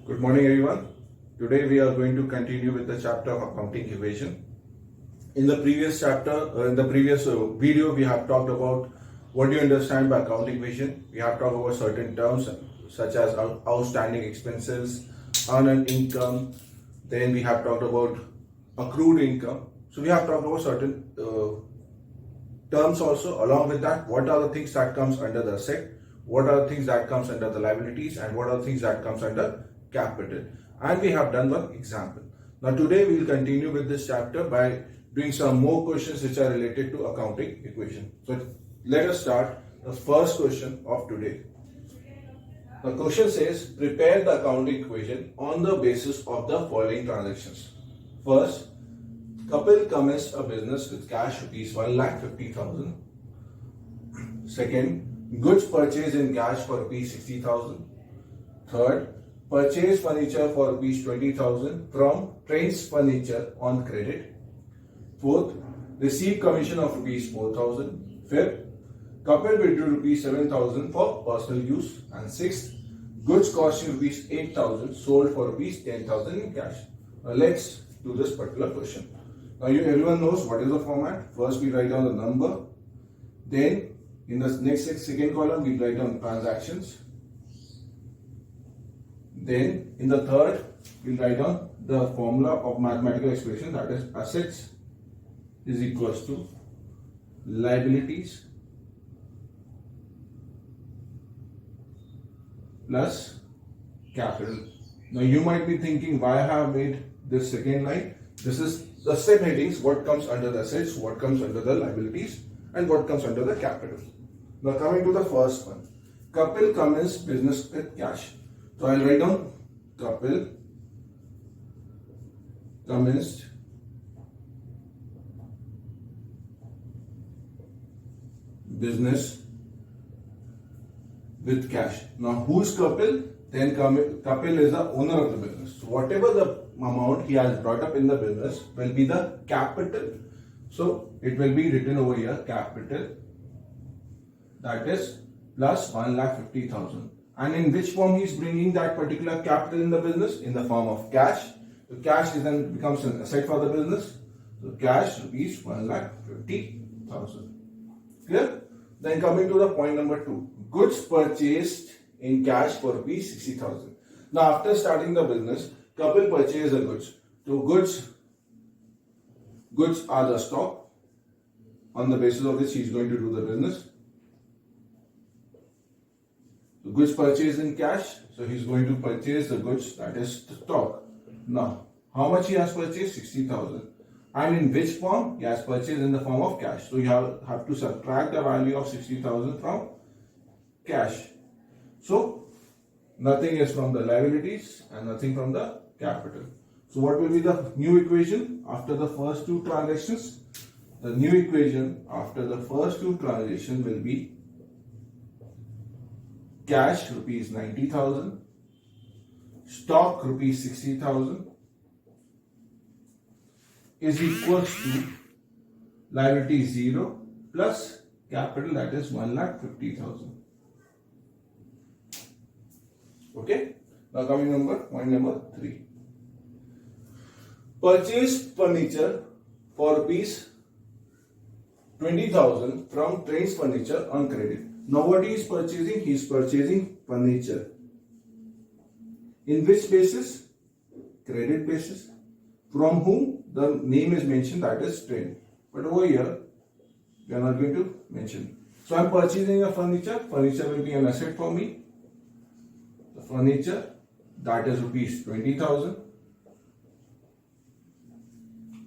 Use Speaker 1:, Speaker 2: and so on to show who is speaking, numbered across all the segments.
Speaker 1: Good morning, everyone. Today we are going to continue with the chapter of accounting equation. In the previous video, we have talked about what do you understand by accounting equation. We have talked about certain terms such as outstanding expenses, unearned income. Then we have talked about accrued income. So we have talked about certain terms also. Along with that, what are the things that comes under the asset, what are the things that comes under the liabilities, and what are the things that comes under capital. And we have done one example. Now today we will continue with this chapter by doing some more questions which are related to accounting equation. So let us start the first question of today. The question says, prepare the accounting equation on the basis of the following transactions. First, Kapil commenced a business with cash rupees 1,50,000. Second, goods purchased in cash for rupees 60,000. Third, purchased furniture for rupees 20,000 from Trains Furniture on credit. Fourth, received commission of rupees 4,000. Fifth, Kapil withdrew rupees 7,000 for personal use. And sixth, goods costing rupees 8,000 sold for rupees 10,000 in cash. Now let's do this particular question. Now everyone knows what is the format. First we write down the number. Then in the second column we write down transactions. Then in the third we write down the formula of mathematical expression, that is assets is equals to liabilities plus capital. Now you might be thinking why I have made this second line. This is the step headings, what comes under the assets, what comes under the liabilities, and what comes under the capital. Now coming to the first one, Kapil commenced business with cash. So I'll write down Kapil commenced business with cash. Now who's Kapil? Then Kapil is the owner of the business. So whatever the amount he has brought up in the business will be the capital. So it will be written over here, capital, that is plus 1,50,000. And in which form he is bringing that particular capital in the business? In the form of cash. So cash then becomes an asset for the business. So cash rupees 1,50,000. Clear? Then coming to the point number 2. Goods purchased in cash for rupees 60,000. Now after starting the business, Kapil purchased the goods. So goods are the stock on the basis of which he is going to do the business. The goods purchased in cash, so he is going to purchase the goods, that is stock. Now, how much he has purchased? 60,000. And in which form? He has purchased in the form of cash. So you have to subtract the value of 60,000 from cash. So nothing is from the liabilities and nothing from the capital. So what will be the new equation after the first two transactions? The new equation after the first two transactions will be cash rupees 90,000, stock rupees 60,000 is equals to liability 0 plus capital, that is 1,50,000. Okay. Now coming point number 3. Purchased furniture for rupees 20,000 from Trains Furniture on credit. Now what he is purchasing? He is purchasing furniture. In which basis? Credit basis. From whom? The name is mentioned, that is Train. But over here, we are not going to mention. So I am purchasing a furniture. Furniture will be an asset for me. The furniture, that is rupees 20,000.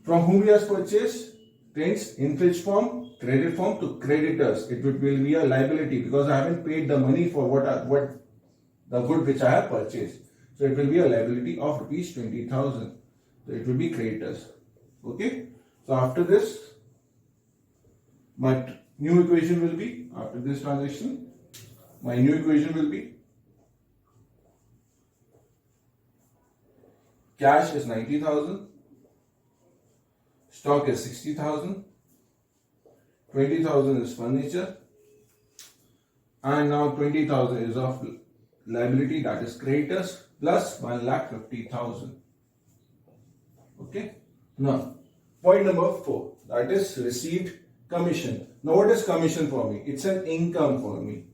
Speaker 1: From whom he has purchased? Trains. In which form? Credit form, to creditors. It will be a liability because I haven't paid the money for what the good which I have purchased. So it will be a liability of rupees 20,000. So it will be creditors. Okay. So after this, my new equation will be, after this transaction, my new equation will be cash is 90,000, stock is 60,000, 20,000 is furniture, and now 20,000 is of liability, that is creditors, plus 1,50,000. Okay. Now, point number 4, that is received commission. Now, what is commission for me? It's an income for me.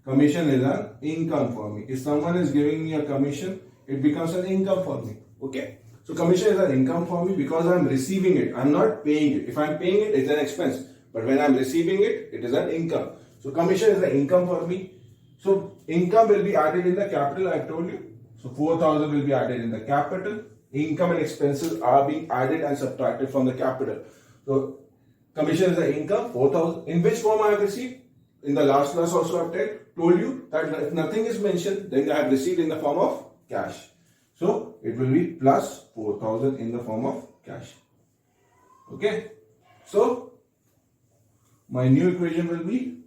Speaker 1: Commission is an income for me. If someone is giving me a commission, it becomes an income for me. Okay. So, commission is an income for me because I am receiving it. I am not paying it. If I am paying it, it's an expense. But when I am receiving it, it is an income. So, commission is an income for me. So, income will be added in the capital, I told you. So, 4,000 will be added in the capital. Income and expenses are being added and subtracted from the capital. So, commission is the income, 4,000. In which form I have received? In the last class also I have told you that if nothing is mentioned, then I have received in the form of cash. So, it will be plus 4,000 in the form of cash. Okay. So, my new equation will be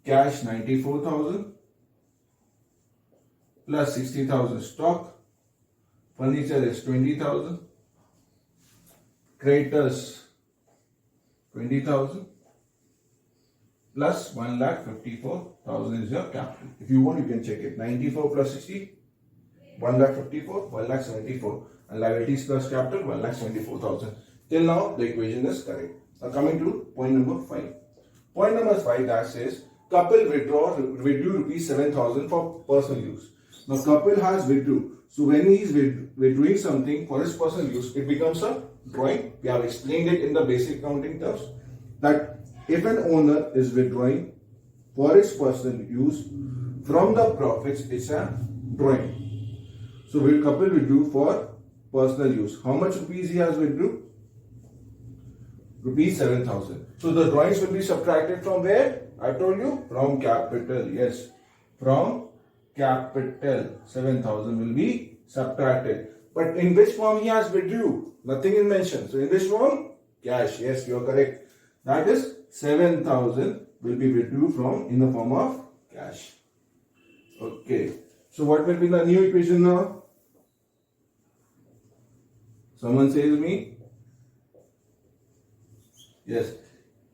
Speaker 1: cash 94,000 plus 60,000 stock, furniture is 20,000, creditors 20,000 plus 1,54,000 is your capital. If you want, you can check it. 94 plus 60, 1,54,000, 1,74,000, and liabilities plus capital 1,74,000. Till now, the equation is correct. Now coming to point number 5. Point number 5 that says couple withdrew rupees 7,000 for personal use. Now couple has withdrew. So when he is withdrawing something for his personal use, it becomes a drawing. We have explained it in the basic accounting terms that if an owner is withdrawing for his personal use from the profits, it's a drawing. So will couple withdrew for personal use. How much rupees he has withdrew? Rupees 7,000. So the drawings will be subtracted from where? I told you from capital. Yes, from capital 7,000 will be subtracted. But in which form he has withdrew? Nothing is mentioned. So in which form? Cash. Yes, you are correct. That is 7,000 will be withdrew from in the form of cash. Okay. So what will be the new equation now? Someone says me? Yes.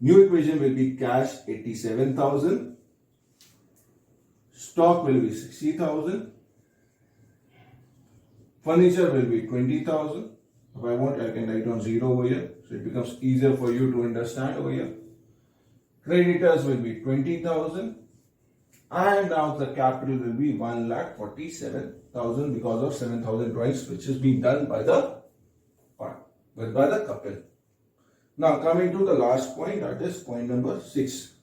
Speaker 1: New equation will be cash 87,000. Stock will be 60,000. Furniture will be 20,000. If I want, I can write on 0 over here. So it becomes easier for you to understand over here. Creditors will be 20,000. And now the capital will be 1,47,000 because of 7,000 drawings which is being done by the couple. Now coming to the last point, that is point number 6.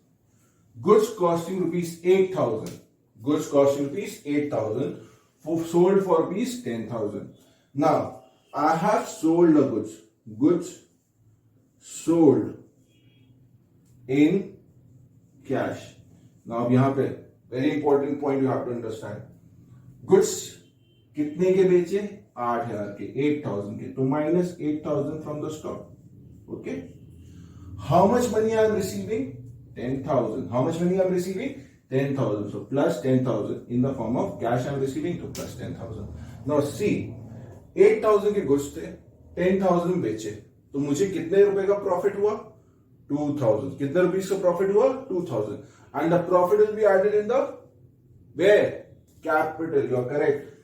Speaker 1: Goods costing rupees 8,000. Goods costing rupees 8,000 sold for rupees 10,000. Now I have sold the goods. Goods sold in cash. Now यहाँ पे very important point you have to understand. Goods कितने के बेचे? 8,000 के, 8,000 के. तो minus 8,000 from the stock. Okay. How much money I am receiving? 10,000. How much money I am receiving? 10,000. So plus 10,000 in the form of cash I am receiving to plus 10,000. Now see, 8,000 के goods थे, 10,000 बेचे, तो मुझे कितने रुपए का profit हुआ? 2,000. कितने रुपीस का प्रॉफिट हुआ? 2,000. And the profit will be added in the where? Capital. You are correct.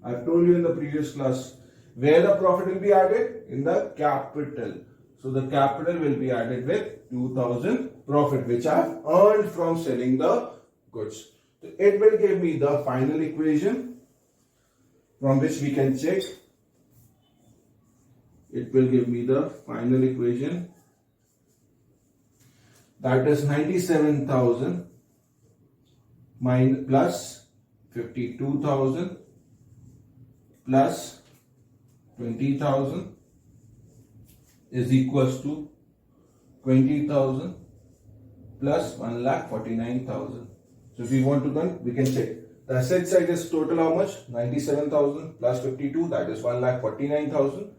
Speaker 1: I told you in the previous class where the profit will be added? In the capital. So the capital will be added with 2,000 profit which I have earned from selling the goods. So it will give me the final equation from which we can check. It will give me the final equation, that is 97,000 plus 52,000 plus 20,000 is equals to 20,000 plus 1,49,000. So if we want to run, we can check. The asset side is total how much? 97,000 plus 52, that is 1,49,000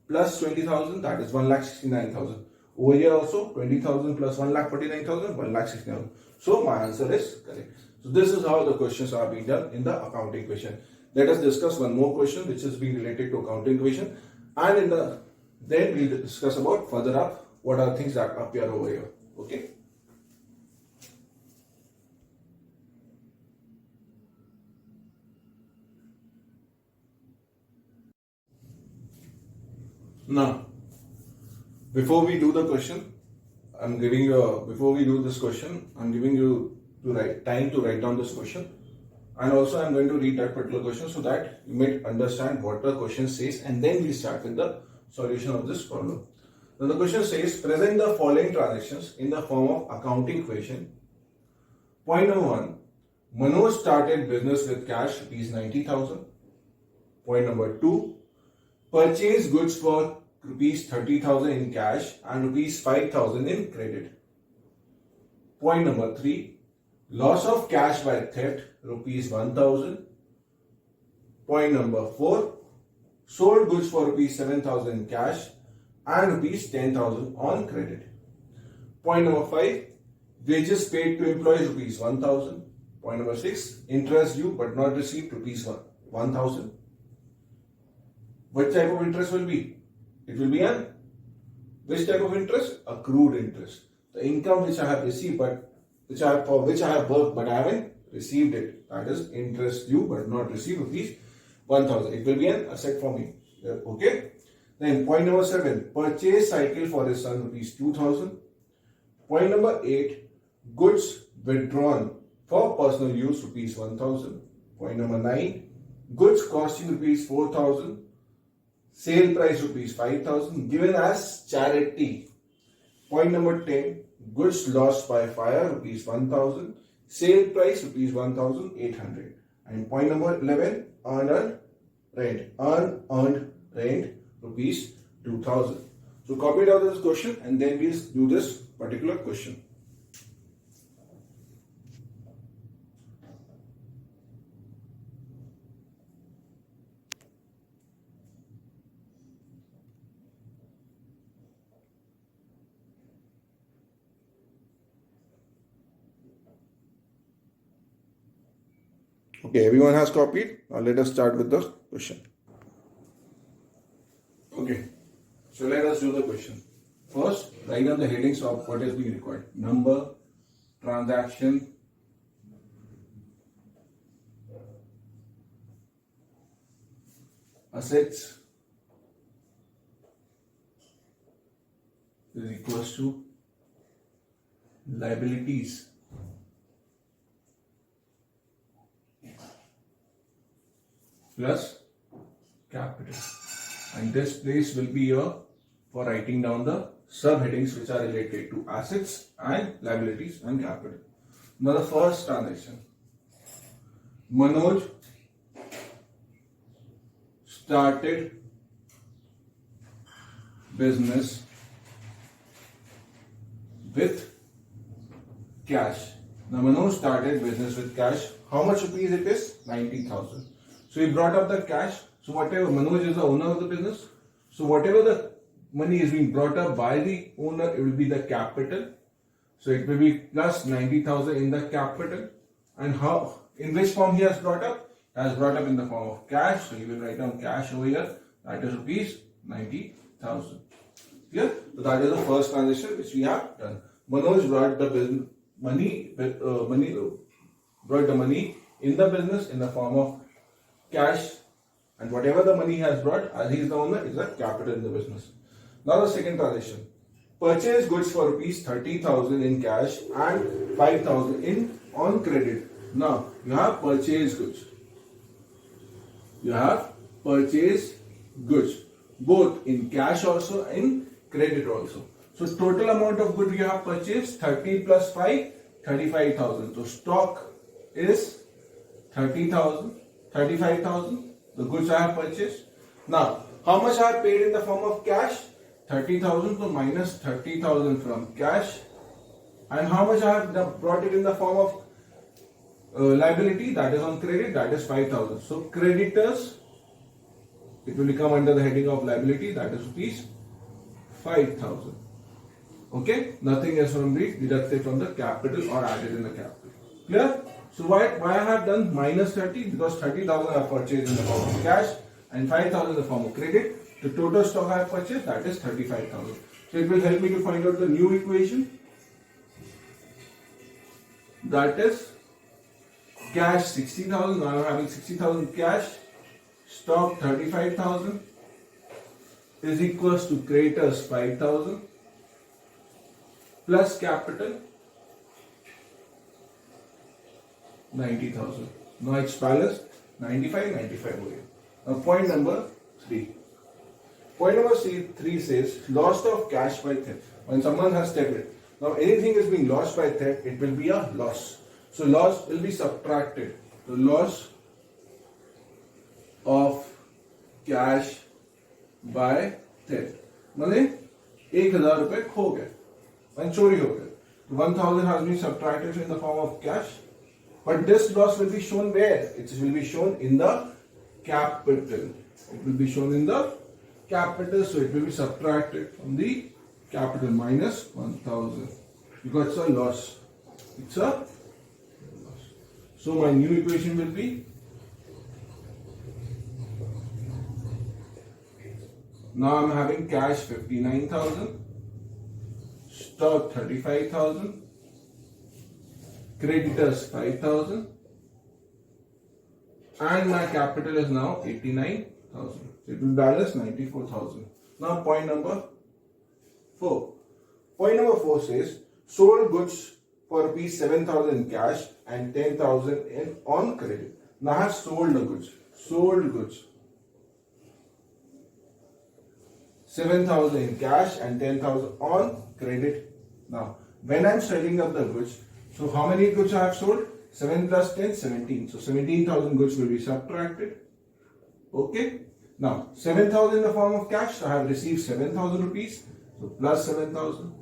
Speaker 1: plus 20,000, that is 1,69,000. Over here also 20,000 plus 1,49,000, 1,69,000. So my answer is correct. So this is how the questions are being done in the accounting question. Let us discuss one more question which is being related to accounting question, and then we'll discuss about further up what are things that appear over here. Okay. Now, before we do the question, before we do this question, I'm giving you time to write down this question. And also I'm going to read that particular question so that you may understand what the question says, and then we start with the solution of this problem. Now the question says, present the following transactions in the form of accounting equation. Point number 1, Manoj started business with cash rupees 90,000. Point number 2, purchased goods for rupees 30,000 in cash and rupees 5,000 in credit. Point number 3, loss of cash by theft rupees 1,000. Point number 4, sold goods for rupees 7,000 in cash and rupees 10,000 on credit. Point number 5, wages paid to employees rupees 1,000. Point number 6, interest due but not received rupees 1,000. What type of interest will be? It will be which type of interest? Accrued interest. The income which I have received for which I have worked but I haven't received it. That is interest due but not received rupees 1,000. It will be an asset for me. Okay. Then point number 7, purchase cycle for his son rupees 2,000. Point number 8, goods withdrawn for personal use rupees 1,000. Point number 9, goods costing rupees 4,000. Sale price rupees 5,000 given as charity. Point number 10, goods lost by fire rupees 1,000. Sale price rupees 1,800. And point number 11, unearned rent rupees 2,000. So copy it out of this question and then we'll do this particular question. Okay, everyone has copied. Now let us start with the question. Okay, so let us do the question. First, write down the headings of what is being required. Number, transaction, assets is equals to liabilities plus capital, and this place will be here for writing down the subheadings which are related to assets and liabilities and capital. Now the first transaction, Manoj started business with cash. Now Manoj started business with cash. How much rupees it is? 90,000. So he brought up the cash. So whatever, Manoj is the owner of the business. So whatever the money is being brought up by the owner, it will be the capital. So it will be plus 90,000 in the capital. And how, in which form he has brought up? He has brought up in the form of cash. So you will write down cash over here. That is rupees 90,000. Clear? So that is the first transaction which we have done. Manoj brought the business brought the money in the business in the form of cash, and whatever the money he has brought, as he is the owner, is the capital in the business. Now the second transaction, purchase goods for rupees 30,000 in cash and 5,000 in on credit. Now you have purchased goods. You have purchased goods both in cash also in credit also. So total amount of goods you have purchased 30 plus 5, 35,000. So stock is 30,000, 35,000. The goods I have purchased. Now how much I have paid in the form of cash? 30,000, so minus 30,000 from cash. And how much I have brought it in the form of liability, that is on credit, that is 5,000. So creditors, it will come under the heading of liability, that is rupees 5,000. Okay, nothing else will be deducted from the capital or added in the capital. Clear? So why I have done minus 30? Because 30,000 I have purchased in the form of cash and 5,000 in the form of credit. The total stock I have purchased, that is 35,000. So it will help me to find out the new equation. that is cash 60,000. Now I'm having 60,000 cash. Stock 35,000 is equals to creditors 5,000 plus capital 90,000. Now it's balanced 95 over here. Now point number 3. Point number 3 says loss of cash by theft. When someone has thefted, now anything is being lost by theft, it will be a loss. So loss will be subtracted. The loss of cash by theft. माने 1,000 रुपए खो गए, when चोरी हो गए. 1,000 has been subtracted in the form of cash. But this loss will be shown where? It will be shown in the capital. It will be shown in the capital, so it will be subtracted from the capital minus 1,000 because it's a loss. It's a loss. So my new equation will be, now I'm having cash 59,000, stock 35,000, creditors 5,000, and my capital is now 89,000. It will balance 94,000. Now point number 4. Point number 4 says sold goods for rupees 7,000 in cash and 10,000 in on credit. Now I have sold the goods. Sold goods 7,000 in cash and 10,000 on credit. Now when I'm selling up the goods, so how many goods I have sold? 7 plus 10, 17. So 17,000 goods will be subtracted. Okay. Now 7,000 in the form of cash. So I have received 7,000 rupees. So plus 7,000.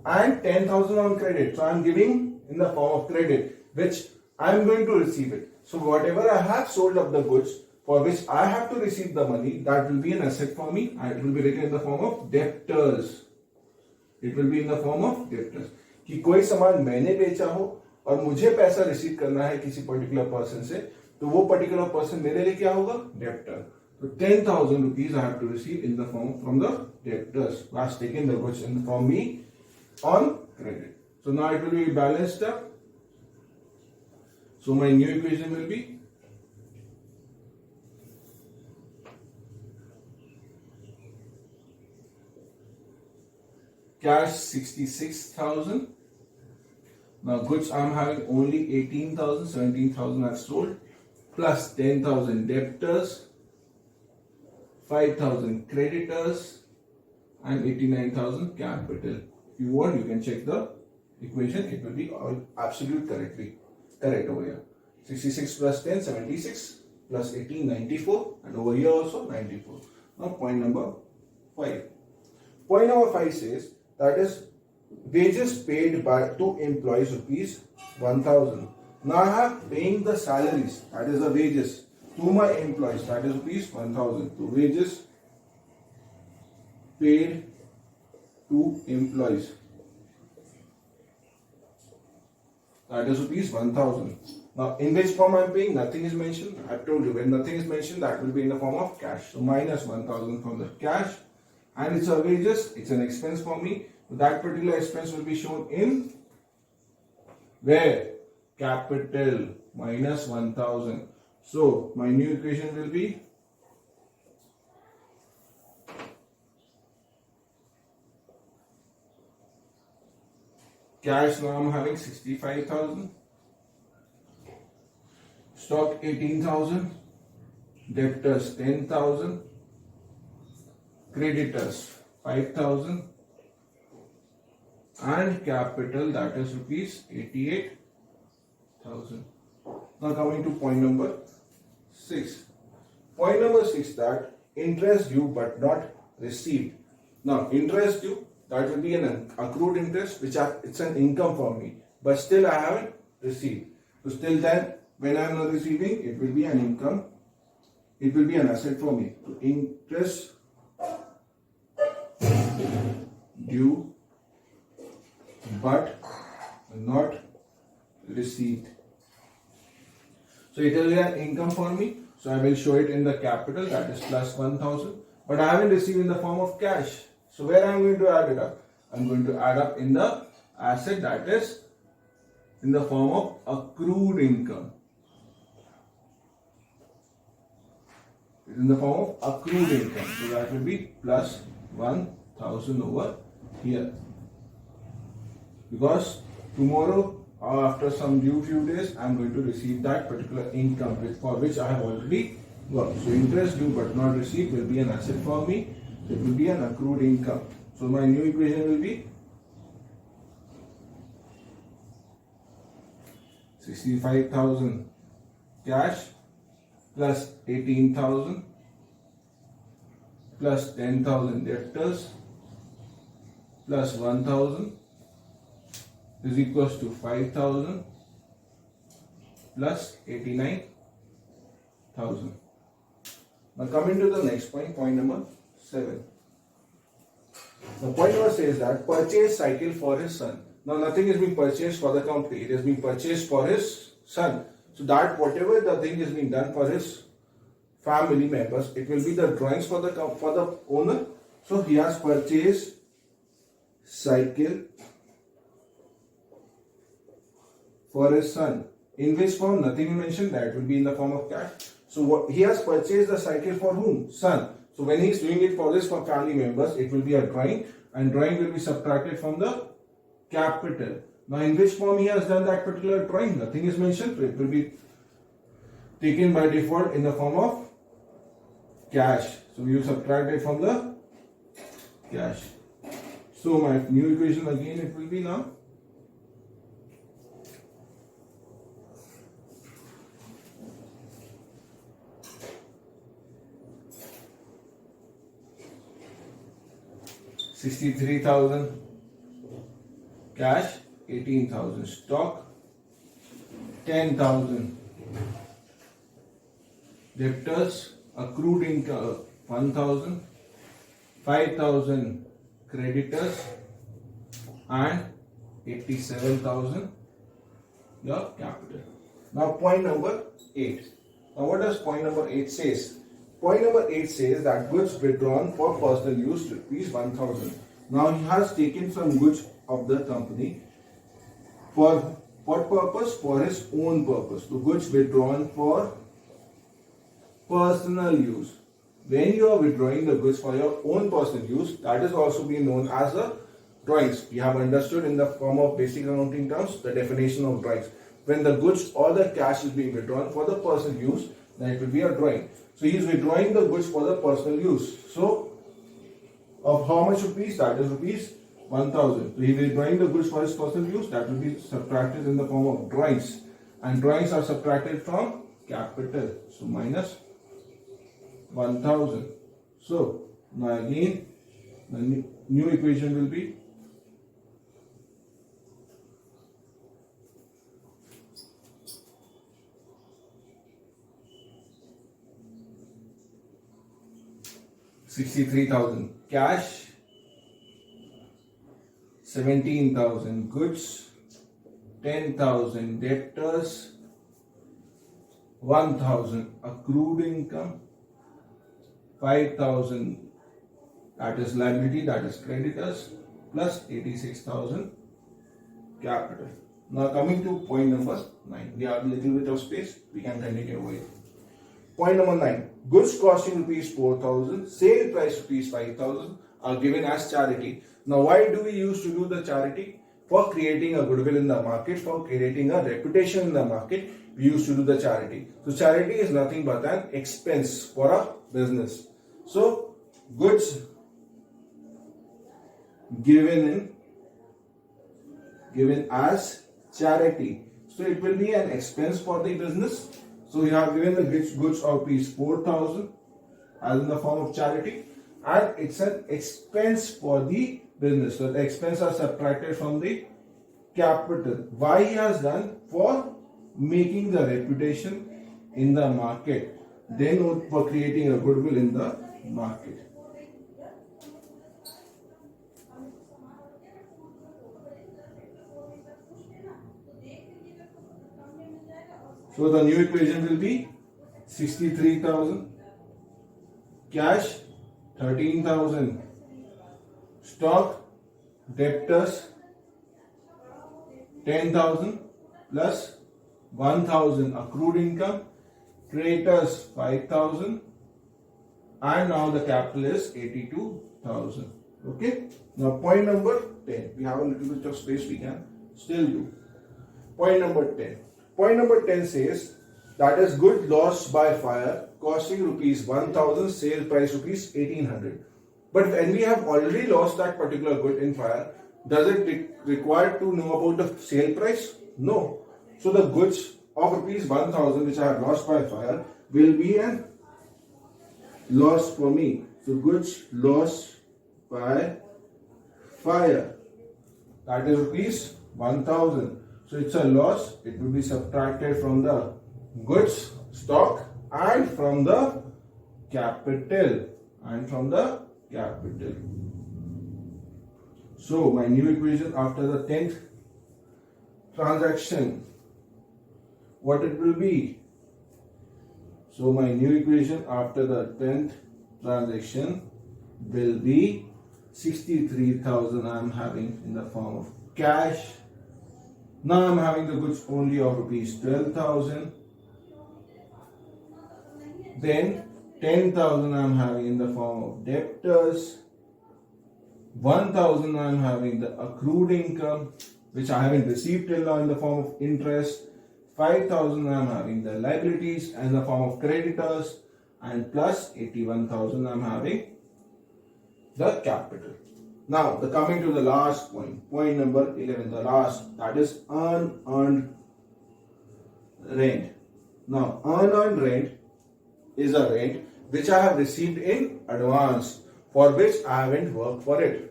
Speaker 1: And 10,000 on credit. So I am giving in the form of credit, which I am going to receive it. So whatever I have sold up the goods, for which I have to receive the money, that will be an asset for me. And it will be written in the form of debtors. It will be in the form of debtors. कि कोई सामान मैंने बेचा हो और मुझे पैसा receive करना है किसी पर्टिकुलर पर्सन से, तो वो पर्टिकुलर पर्सन मेरे लिए क्या होगा? डेप्टर. तो 10,000 rupees I have to receive in the form from the debtors who has taken the goods in from me on credit. So now it will be balanced up. So my new equation will be cash 66,000. Now goods I am having only 18,000, 17,000 I've sold, plus 10,000 debtors, 5,000 creditors, and 89,000 capital. If you want, you can check the equation. It will be all absolute correct over here. 66 plus 10, 76, plus 18, 94, and over here also 94. Now point number 5. Point number 5 says that is wages paid by to employees rupees 1,000. Now I have paying the salaries, that is the wages, to my employees, that is rupees 1,000. So wages paid to employees, that is rupees 1,000. Now in which form I am paying? Nothing is mentioned. I told you when nothing is mentioned, that will be in the form of cash. So minus 1,000 from the cash, and it's a wages, it's an expense for me. So that particular expense will be shown in where? Capital minus 1,000. So my new equation will be cash. Now I'm having 65,000, stock 18,000, debtors 10,000, creditors 5,000, and capital, that is rupees 88,000. Now coming to point number 6. Point number 6, that interest due but not received. Now interest due, that will be an accrued interest, which it's an income for me, but still I haven't received. So still then, when I am not receiving, it will be an income. It will be an asset for me. So interest due but not received. So it will be an income for me. So I will show it in the capital, that is plus 1,000. But I haven't received in the form of cash. So where I am going to add it up? I am going to add up in the asset, that is in the form of accrued income. In the form of accrued income. So that will be plus 1000 over here. Because tomorrow or after some few days I am going to receive that particular income for which I have already worked. So interest due but not received will be an asset for me. It will be an accrued income. So my new equation will be 65,000 cash plus 18,000 plus 10,000 debtors plus 1,000 is equals to 5,000 plus 89,000. Now coming to the next point, point number 7. The point number says that purchase cycle for his son. Now nothing is being purchased for the company, it is being purchased for his son. So that whatever the thing is being done for his family members, it will be the drawings for the owner. So he has purchased cycle for his son. In which form? Nothing is mentioned, that will be in the form of cash. So what he has purchased the cycle for whom? Son. So when he is doing it for his family members, it will be a drawing, and drawing will be subtracted from the capital. Now in which form he has done that particular drawing? Nothing is mentioned. So it will be taken by default in the form of cash. So you subtract it from the cash. So my new equation again, it will be now 63,000 cash, 18,000 stock, 10,000 debtors, accrued income 1,000, 5,000 creditors, and 87,000 your capital. Now point number 8. Now what does point number 8 says? Point number 8 says that goods withdrawn for personal use rupees 1,000. Now he has taken some goods of the company for what purpose? For his own purpose. The goods withdrawn for personal use. When you are withdrawing the goods for your own personal use, that is also being known as a drawings. We have understood in the form of basic accounting terms the definition of drawings. When the goods or the cash is being withdrawn for the personal use, then it will be a drawing. So he is withdrawing the goods for the personal use. So of how much rupees? That is rupees 1,000. So he is withdrawing the goods for his personal use. That will be subtracted in the form of drawings. And drawings are subtracted from capital. So minus 1,000. So now again the new equation will be 63,000 cash, 17,000 goods, 10,000 debtors, 1,000 accrued income, 5,000 that is liability, that is creditors, plus 86,000 capital. Now coming to point number 9. We have a little bit of space, we can continue with. Point number 9. Goods costing rupees 4,000, sale price rupees 5,000 are given as charity. Now why do we used to do the charity? For creating a goodwill in the market, for creating a reputation in the market, we used to do the charity. So charity is nothing but an expense for a business. So goods given as charity. So it will be an expense for the business. So you have given the goods of rupees 4,000 as in the form of charity, and it's an expense for the business. So the expense are subtracted from the capital. Why he has done? For making the reputation in the market, then for creating a goodwill in the market. So the new equation will be 63,000 cash, 13,000 stock, debtors 10,000, plus 1000 accrued income, creditors 5000, and now the capital is 82,000. Okay. Now point number 10. We have a little bit of space, we can still do. Point number 10. Point number 10 says that is good lost by fire costing rupees 1000, sale price rupees 1800. But when we have already lost that particular good in fire, does it require to know about the sale price? No. So the goods of rupees 1000 which I have lost by fire will be an loss for me. So goods lost by fire, that is rupees 1000. So it's a loss. It will be subtracted from the goods stock and from the capital. So my new equation after the 10th transaction, what it will be? So my new equation after the 10th transaction will be 63,000 I am having in the form of cash. Now I am having the goods only of rupees 12,000. Then 10,000 I am having in the form of debtors. 1,000 I am having the accrued income which I haven't received till now in the form of interest. 5,000 I am having the liabilities in the form of creditors, and plus 81,000 I am having the capital. Now coming to the last point, point number 11, the last, that is unearned rent. Now unearned rent is a rent which I have received in advance for which I haven't worked for it.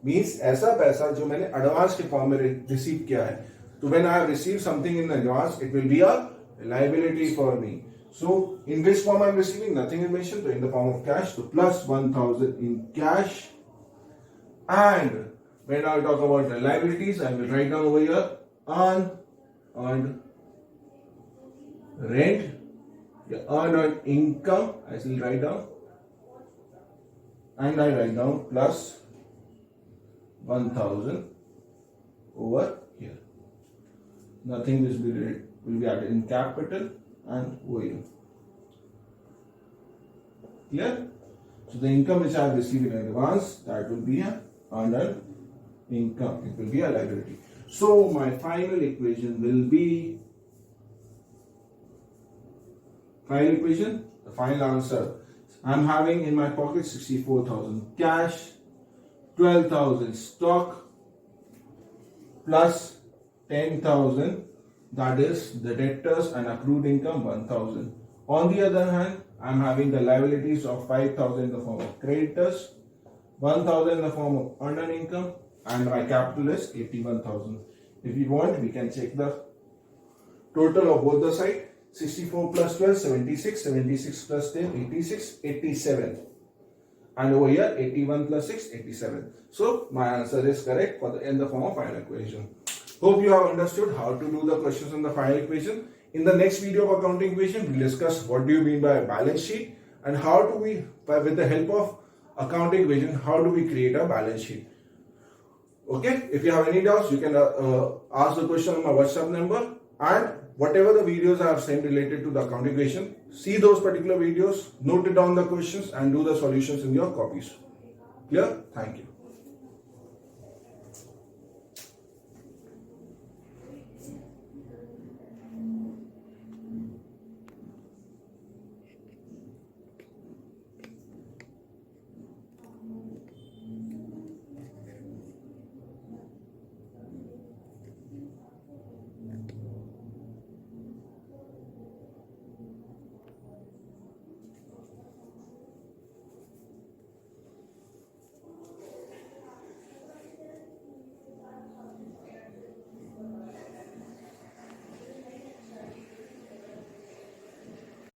Speaker 1: Means ऐसा पैसा जो मैंने advance के form में receive किया है. So when I have received something in advance, it will be a liability for me. So in which form I am receiving? Nothing is mentioned. So in the form of cash. So plus 1,000 in cash. And when I talk about the liabilities, I will write down over here unearned rent, the unearned income, I will write down, and I write down plus 1,000 over here. Nothing will be added in capital and over here. Clear? So the income which I have received in advance, that will be a unearned income. It will be a liability. So my final equation will be, the final answer. I am having in my pocket 64,000 cash, 12,000 stock, plus 10,000, that is the debtors and accrued income 1,000. On the other hand, I am having the liabilities of 5,000 in the form of creditors, 1,000 in the form of unearned income, and my capital is 81,000. If you want, we can check the total of both the sides. 64 plus 12, 76, 76 plus 10, 86, 87. And over here, 81 plus 6, 87. So my answer is correct in the form of final equation. Hope you have understood how to do the questions in the final equation. In the next video of accounting equation, we'll discuss what do you mean by a balance sheet and how do we, with the help of accounting equation, how do we create a balance sheet. Okay, if you have any doubts, you can ask the question on my WhatsApp number, and whatever the videos I have sent related to the accounting equation, see those particular videos, note it down the questions and do the solutions in your copies. Clear? Thank you.